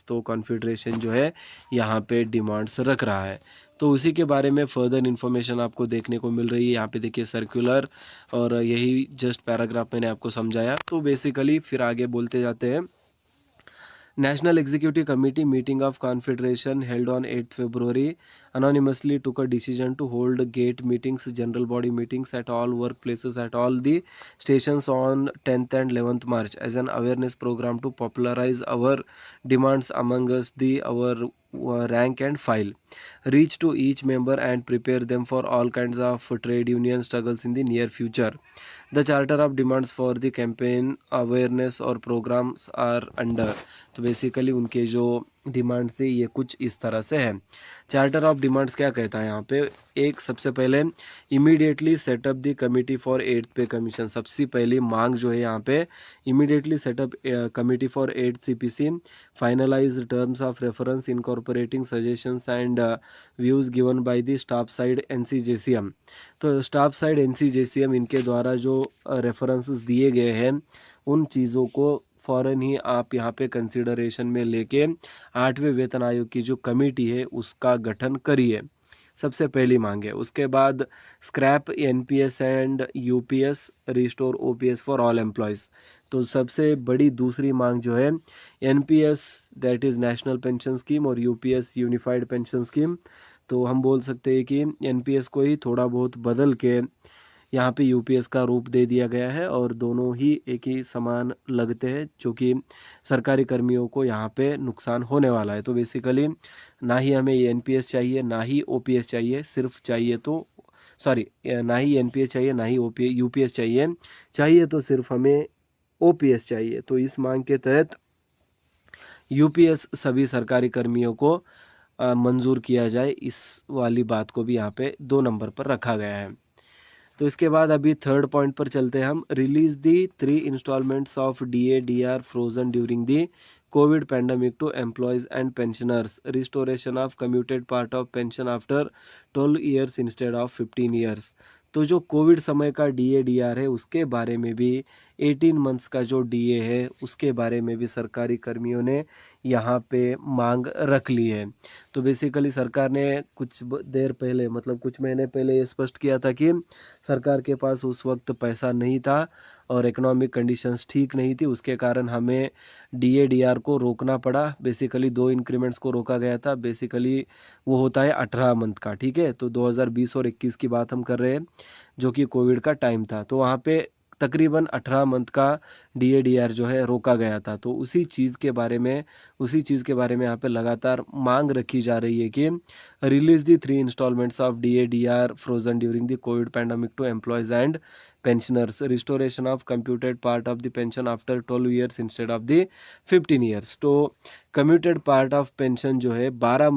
तो कॉन्फेडरेशन जो है यहाँ पे डिमांड्स रख रहा है। तो उसी के बारे में फर्दर इन्फॉर्मेशन आपको देखने को मिल रही है। यहाँ पे देखिए सर्कुलर, और यही जस्ट पैराग्राफ मैंने आपको समझाया। तो बेसिकली फिर आगे बोलते जाते हैं। National Executive Committee meeting of Confederation held on 8th February anonymously took a decision to hold gate meetings, general body meetings at all workplaces at all the stations on 10th and 11th March as an awareness program to popularize our demands among us our rank and file, reach to each member and prepare them for all kinds of trade union struggles in the near future. The charter of demands for the campaign awareness और programs are under। तो basically उनके जो demands है ये कुछ इस तरह से है। चार्टर ऑफ डिमांड्स क्या कहता है यहाँ पे, एक सबसे पहले immediately setup the committee for 8th पे कमीशन। सबसे पहली मांग जो है यहाँ पे immediately setup committee for 8th CPC, finalise terms of reference incorporating suggestions and views given by the staff side NCJCM। तो स्टाफ साइड NCJCM इनके द्वारा जो रेफरेंसेस दिए गए हैं उन चीज़ों को फ़ौरन ही आप यहाँ पे कंसिडरेशन में लेके 8वें वेतन आयोग की जो कमेटी है उसका गठन करिए। सबसे पहली मांग है। उसके बाद scrap NPS and UPS, restore OPS for all employees. तो सबसे बड़ी दूसरी मांग जो है NPS that is national pension scheme और UPS यूनिफाइड पेंशन स्कीम। तो हम बोल सकते हैं कि NPS को ही थोड़ा बहुत बदल के यहाँ पे UPS का रूप दे दिया गया है और दोनों ही एक ही समान लगते हैं, जो कि सरकारी कर्मियों को यहाँ पे नुकसान होने वाला है। तो बेसिकली ना ही हमें ये NPS चाहिए ना ही OPS चाहिए, सिर्फ चाहिए तो ना ही NPS चाहिए ना ही UPS चाहिए तो सिर्फ हमें OPS चाहिए। तो इस मांग के तहत UPS सभी सरकारी कर्मियों को मंजूर किया जाए, इस वाली बात को भी यहाँ पे 2 नंबर पर रखा गया है। तो इसके बाद अभी थर्ड पॉइंट पर चलते हैं हम। Release the 3 instalments of DA/DR frozen during the covid pandemic to employees and pensioners, restoration of commuted part of pension after 12 years instead of 15 years. तो जो कोविड समय का DA/DR है उसके बारे में भी 18 मंथ्स का जो DA है उसके बारे में भी सरकारी कर्मियों ने यहाँ पे मांग रख ली है। तो बेसिकली सरकार ने कुछ देर पहले मतलब कुछ महीने पहले ये स्पष्ट किया था कि सरकार के पास उस वक्त पैसा नहीं था और इकोनॉमिक कंडीशंस ठीक नहीं थी, उसके कारण हमें DA/DR को रोकना पड़ा। बेसिकली 2 इंक्रीमेंट्स को रोका गया था। बेसिकली वो होता है 18 मंथ का, ठीक है। तो 2020 और 21 की बात हम कर रहे हैं जो कि कोविड का टाइम था। तो वहाँ पे तकरीबन 18 मंथ का DA/DR जो है रोका गया था। तो उसी चीज़ के बारे में यहाँ पे लगातार मांग रखी जा रही है कि release the 3 instalments of DA/DR frozen during the covid pandemic to employees and pensioners, restoration of computed part of the pension after 12 years instead of the 15 years. तो कम्यूटेड पार्ट ऑफ पेंशन जो है 12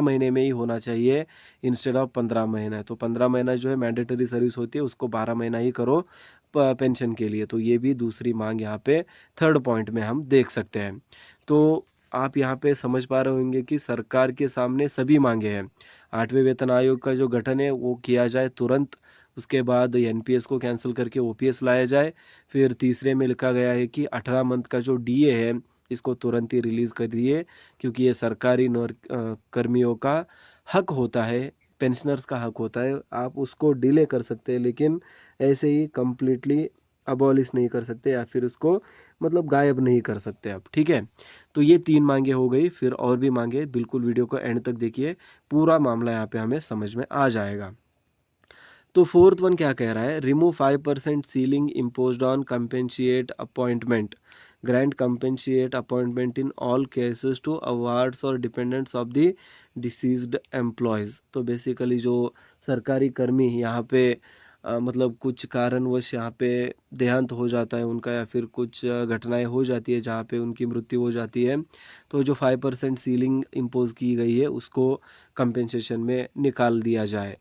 महीने में ही होना चाहिए instead of 15 महीना। तो 15 महीना जो है मैंडेटरी सर्विस होती है उसको 12 महीना ही करो पेंशन के लिए। तो ये भी दूसरी मांग यहाँ पे थर्ड पॉइंट में हम देख सकते हैं। तो आप यहाँ पे समझ पा रहे होंगे कि सरकार के सामने सभी मांगे हैं। 8वें वेतन आयोग का जो गठन है वो किया जाए तुरंत, उसके बाद NPS को कैंसिल करके OPS लाया जाए। फिर तीसरे में लिखा गया है कि 18 मंथ का जो DA है इसको तुरंत ही रिलीज़ कर दिए, क्योंकि ये सरकारी कर्मियों का हक होता है, पेंशनर्स का हक होता है। आप उसको डिले कर सकते हैं लेकिन ऐसे ही कम्प्लीटली अबॉलिश नहीं कर सकते या फिर उसको मतलब गायब नहीं कर सकते आप, ठीक है। तो ये 3 मांगे हो गई, फिर और भी मांगे। बिल्कुल वीडियो को एंड तक देखिए, पूरा मामला यहाँ पे हमें समझ में आ जाएगा। तो फोर्थ वन क्या कह रहा है, remove 5% ceiling imposed on compassionate appointment, grant compassionate appointment in all cases to awards और dependents of the deceased employees. तो बेसिकली जो सरकारी कर्मी यहाँ पे मतलब कुछ कारणवश यहाँ पे देहांत हो जाता है उनका या फिर कुछ घटनाएं हो जाती है जहाँ पे उनकी मृत्यु हो जाती है, तो जो 5% सीलिंग इम्पोज की गई है उसको कंपेंसेशन में निकाल दिया जाए।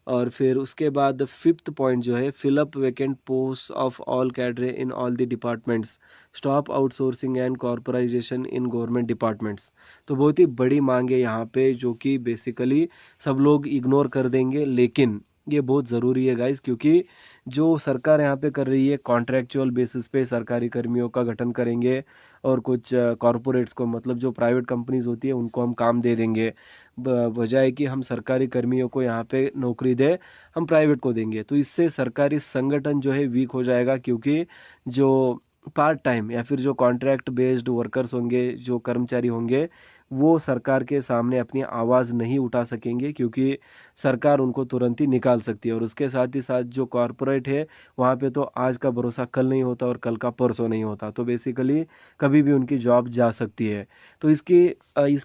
और फिर उसके बाद फिफ्थ पॉइंट जो है, fill up vacant post of all cadre in all the departments, stop outsourcing and corporatisation in government departments. तो बहुत ही बड़ी मांग है यहाँ पे जो कि बेसिकली सब लोग इग्नोर कर देंगे, लेकिन ये बहुत ज़रूरी है गाइस, क्योंकि जो सरकार यहाँ पे कर रही है कॉन्ट्रैक्चुअल बेसिस पे सरकारी कर्मियों का गठन करेंगे और कुछ कॉरपोरेट्स को, मतलब जो प्राइवेट कंपनीज होती है उनको हम काम दे देंगे, बजाय कि हम सरकारी कर्मियों को यहाँ पे नौकरी दे, हम प्राइवेट को देंगे। तो इससे सरकारी संगठन जो है वीक हो जाएगा, क्योंकि जो पार्ट टाइम या फिर जो कॉन्ट्रैक्ट बेस्ड वर्कर्स होंगे, जो कर्मचारी होंगे, वो सरकार के सामने अपनी आवाज़ नहीं उठा सकेंगे, क्योंकि सरकार उनको तुरंत ही निकाल सकती है। और उसके साथ ही साथ जो कॉरपोरेट है, वहाँ पे तो आज का भरोसा कल नहीं होता और कल का परसों नहीं होता, तो बेसिकली कभी भी उनकी जॉब जा सकती है। तो इसकी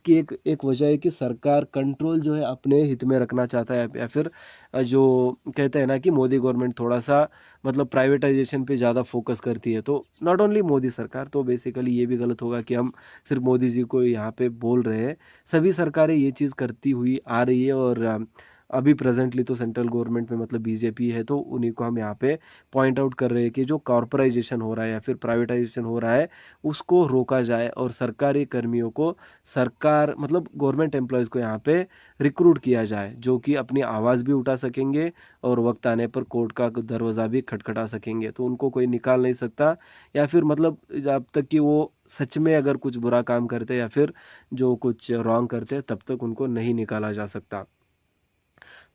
एक एक वजह है कि सरकार कंट्रोल जो है अपने हित में रखना चाहता है, या फिर जो कहते हैं ना कि मोदी गवर्नमेंट थोड़ा सा मतलब प्राइवेटाइजेशन पे ज़्यादा फोकस करती है। तो नॉट ओनली मोदी सरकार, तो बेसिकली ये भी गलत होगा कि हम सिर्फ मोदी जी को यहाँ पे बोल रहे हैं, सभी सरकारें ये चीज़ करती हुई आ रही है। और अभी प्रेजेंटली तो सेंट्रल गवर्नमेंट में मतलब बीजेपी है, तो उन्हीं को हम यहाँ पे पॉइंट आउट कर रहे हैं कि जो कॉर्पोराइजेशन हो रहा है या फिर प्राइवेटाइजेशन हो रहा है, उसको रोका जाए और सरकारी कर्मियों को, सरकार मतलब गवर्नमेंट एम्प्लॉयज़ को यहाँ पे रिक्रूट किया जाए, जो कि अपनी आवाज़ भी उठा सकेंगे और वक्त आने पर कोर्ट का दरवाज़ा भी खटखटा सकेंगे। तो उनको कोई निकाल नहीं सकता, या फिर मतलब जब तक कि वो सच में अगर कुछ बुरा काम करते या फिर जो कुछ रॉन्ग करते, तब तक उनको नहीं निकाला जा सकता।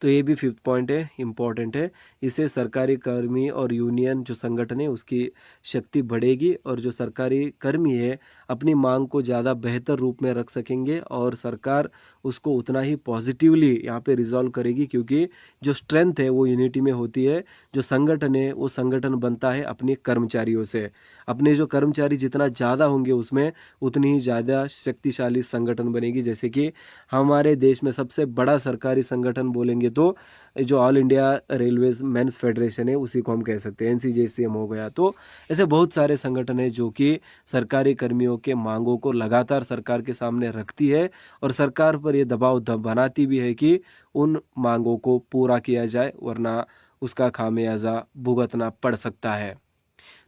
तो ये भी फिफ्थ पॉइंट है, इम्पॉर्टेंट है। इससे सरकारी कर्मी और यूनियन जो संगठन है उसकी शक्ति बढ़ेगी, और जो सरकारी कर्मी है अपनी मांग को ज़्यादा बेहतर रूप में रख सकेंगे, और सरकार उसको उतना ही पॉजिटिवली यहाँ पे रिजॉल्व करेगी, क्योंकि जो स्ट्रेंथ है वो यूनिटी में होती है। जो संगठन है वो संगठन बनता है अपने कर्मचारियों से। अपने जो कर्मचारी जितना ज़्यादा होंगे उसमें उतनी ही ज़्यादा शक्तिशाली संगठन बनेगी। जैसे कि हमारे देश में सबसे बड़ा सरकारी संगठन बोलेंगे तो जो All India Railways Men's Federation है, उसी को हम कह सकते हैं। एनसीजेसीएम हो गया। तो ऐसे बहुत सारे संगठन है जो कि सरकारी कर्मियों के मांगों को लगातार सरकार के सामने रखती है, और सरकार पर ये दबाव बनाती भी है कि उन मांगों को पूरा किया जाए, वरना उसका खामियाजा भुगतना पड़ सकता है।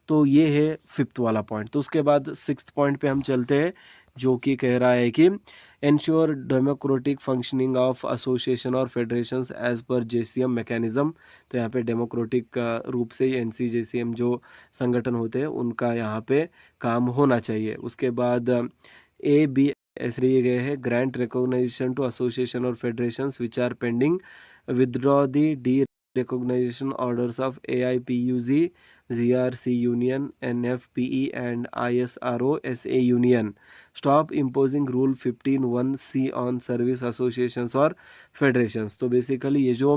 तो ये है फिफ्थ वाला पॉइंट। तो उसके बाद सिक्स्थ पॉइंट पे हम चलते हैं, जो कि कह रहा है कि ensure democratic functioning of association और federations as per JCM mechanism. तो यहाँ पे डेमोक्रेटिक रूप से एनसीजेसीएम जो संगठन होते हैं उनका यहाँ पे काम होना चाहिए। उसके बाद ए बी ऐसे दिए गए हैं, ग्रांट रिकॉग्नाइजेशन टू एसोसिएशन और federations which are pending, withdraw the derecognition orders of AIPUZ, GRC Union, NFPE and ISRO SA Union. Stop imposing Rule 15(1)(c) on service associations और फेडरेशंस। तो basically ये जो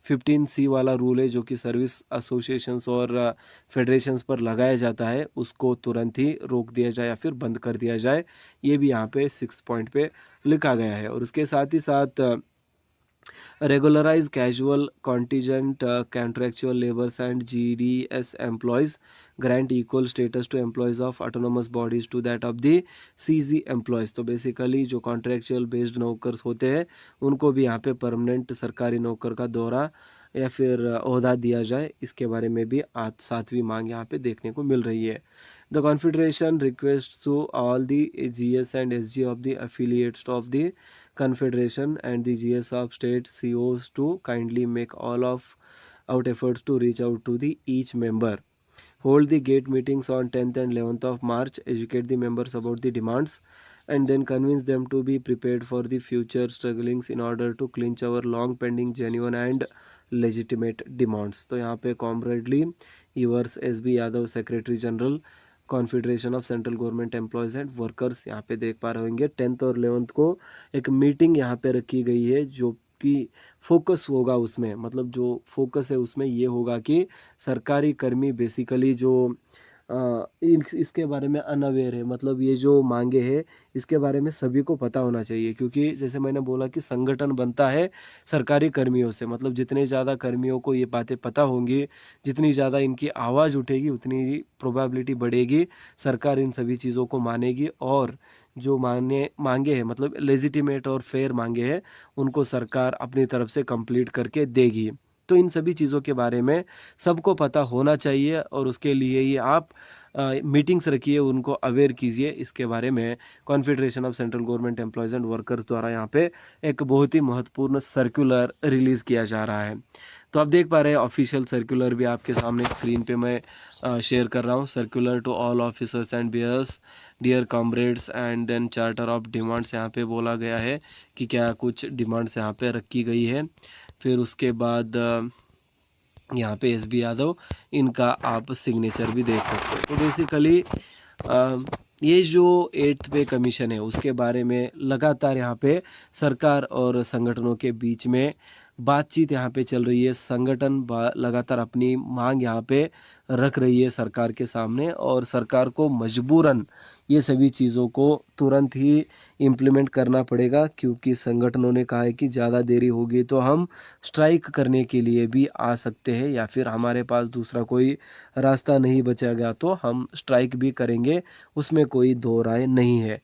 15(c) वाला rule है, जो कि service associations और फेडरेशंस पर लगाया जाता है, उसको तुरंत ही रोक दिया जाए या फिर बंद कर दिया जाए। ये भी यहाँ पे 6 पॉइंट पे लिखा गया है। और उसके साथ ही साथ regularize casual contingent contractual laborers and GDS employees, grant equal status to employees of autonomous bodies to that of the CZ employees। तो बेसिकली जो कॉन्ट्रेक्चुअल बेस्ड नौकर्स होते हैं उनको भी यहाँ पे परमानेंट सरकारी नौकर का दौरा या फिर ओहदा दिया जाए, इसके बारे में भी आज सातवीं मांग यहाँ पे देखने को मिल रही है। The Confederation requests to all the GS and SG of the affiliates of the Confederation and the GS of state COs to kindly make all of out efforts to reach out to the each member. Hold the gate meetings on 10th and 11th of March, educate the members about the demands, and then convince them to be prepared for the future strugglings in order to clinch our long pending genuine and legitimate demands। तो यहाँ पे comradely yours SB Yadav, secretary general confederation of central government employees and workers, यहाँ पे देख पा रहे होंगे 10th और 11th को एक मीटिंग यहाँ पे रखी गई है, जो कि फोकस होगा उसमें, मतलब जो फोकस है उसमें ये होगा कि सरकारी कर्मी बेसिकली जो इसके बारे में अनअवेयर है, मतलब ये जो मांगे हैं इसके बारे में सभी को पता होना चाहिए, क्योंकि जैसे मैंने बोला कि संगठन बनता है सरकारी कर्मियों से। मतलब जितने ज़्यादा कर्मियों को ये बातें पता होंगी, जितनी ज़्यादा इनकी आवाज़ उठेगी, उतनी ही प्रोबेबिलिटी बढ़ेगी, सरकार इन सभी चीज़ों को मानेगी, और जो मांगे हैं मतलब लेजिटिमेट और फेयर मांगे हैं उनको सरकार अपनी तरफ से कंप्लीट करके देगी। तो इन सभी चीज़ों के बारे में सबको पता होना चाहिए, और उसके लिए ही आप मीटिंग्स रखिए, उनको अवेयर कीजिए इसके बारे में। Confederation of central government employees and workers द्वारा यहाँ पे एक बहुत ही महत्वपूर्ण सर्कुलर रिलीज़ किया जा रहा है। तो आप देख पा रहे हैं ऑफिशियल सर्कुलर भी आपके सामने स्क्रीन पे मैं शेयर कर रहा हूँ। Circular to all officers and bearers dear comrades and then charter of demands यहाँ पे बोला गया है कि क्या कुछ डिमांड्स यहाँ पे रखी गई है। फिर उसके बाद यहाँ पे एस बी यादव, इनका आप सिग्नेचर भी देख सकते हो। तो बेसिकली ये जो 8th पे कमीशन है उसके बारे में लगातार यहाँ पे सरकार और संगठनों के बीच में बातचीत यहाँ पे चल रही है। संगठन लगातार अपनी मांग यहाँ पे रख रही है सरकार के सामने, और सरकार को मजबूरन ये सभी चीज़ों को तुरंत ही इम्प्लीमेंट करना पड़ेगा, क्योंकि संगठनों ने कहा है कि ज़्यादा देरी होगी तो हम स्ट्राइक करने के लिए भी आ सकते हैं, या फिर हमारे पास दूसरा कोई रास्ता नहीं बचेगा तो हम स्ट्राइक भी करेंगे, उसमें कोई दो राय नहीं है।